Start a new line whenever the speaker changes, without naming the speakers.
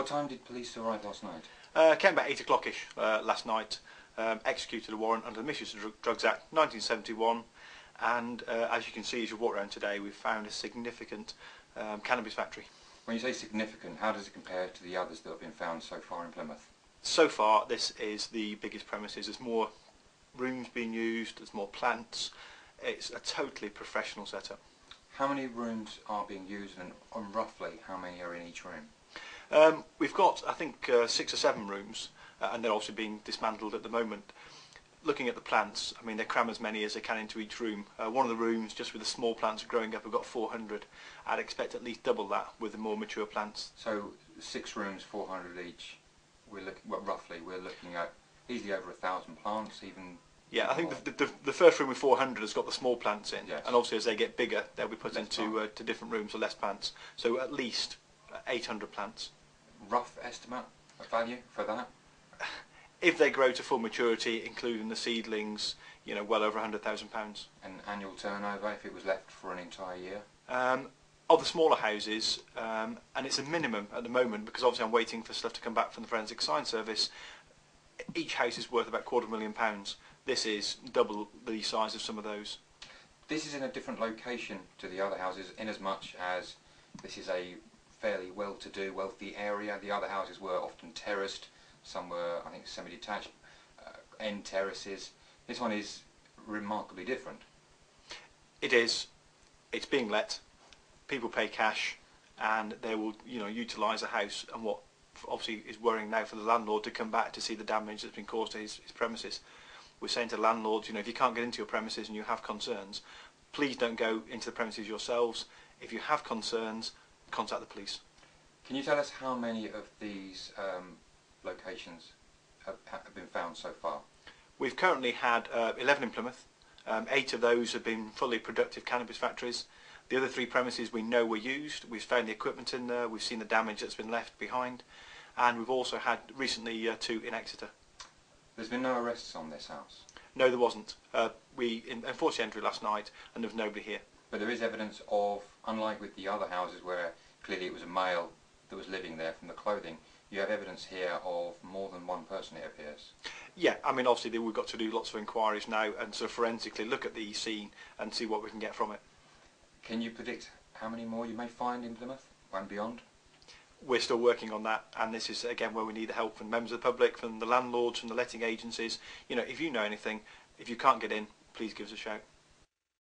time did police arrive last night?
Came about 8 o'clock-ish last night, executed a warrant under the Misuse of Drugs Act 1971, and as you can see as you walk around today, we've found a significant cannabis factory.
When you say significant, how does it compare to the others that have been found so far in Plymouth?
So far, this is the biggest premises. There's more rooms being used, there's more plants. It's a totally professional setup.
How many rooms are being used, and roughly how many are in each room?
We've got, I think, 6 or 7 rooms, and they're also being dismantled at the moment. Looking at the plants, I mean, they cram as many as they can into each room. One of the rooms, just with the small plants growing up, have got 400. I'd expect at least double that with the more mature plants.
So 6 rooms, 400 each. Roughly, we're looking at easily over 1,000 plants, even.
Yeah, I think the first room with 400 has got the small plants in,
yes.
And obviously as they get bigger, they'll be put
Less
into to different rooms with less plants. So at least 800 plants.
Rough estimate of value for that?
If they grow to full maturity, including the seedlings, you know, well over £100,000.
An annual turnover if it was left for an entire year?
Of the smaller houses, and it's a minimum at the moment because obviously I'm waiting for stuff to come back from the Forensic Science Service. Each house is worth about £250,000. This is double the size of some of those.
This is in a different location to the other houses, in as much as this is a fairly well-to-do, wealthy area. The other houses were often terraced, some were, I think, semi-detached, end terraces. This one is remarkably different. It
is. It's being let. People pay cash, and they will, you know, utilise a house. And what obviously is worrying now for the landlord to come back to see the damage that's been caused to his premises. We're saying to landlords, you know, if you can't get into your premises and you have concerns, please don't go into the premises yourselves. If you have concerns, contact the police.
Can you tell us how many of these locations have been found so far?
We've currently had 11 in Plymouth. 8 of those have been fully productive cannabis factories. The other 3 premises we know were used. We've found the equipment in there. We've seen the damage that's been left behind. And we've also had recently 2 in Exeter.
There's been no arrests on this house?
No, there wasn't. We enforced the entry last night and there was nobody here.
But there is evidence of, unlike with the other houses where clearly it was a male that was living there from the clothing, you have evidence here of more than one person, it appears.
Yeah, I mean obviously we've got to do lots of inquiries now and sort of forensically look at the scene and see what we can get from it.
Can you predict how many more you may find in Plymouth and beyond?
We're still working on that, and this is again where we need the help from members of the public, from the landlords, from the letting agencies. You know, if you know anything, if you can't get in, please give us a shout.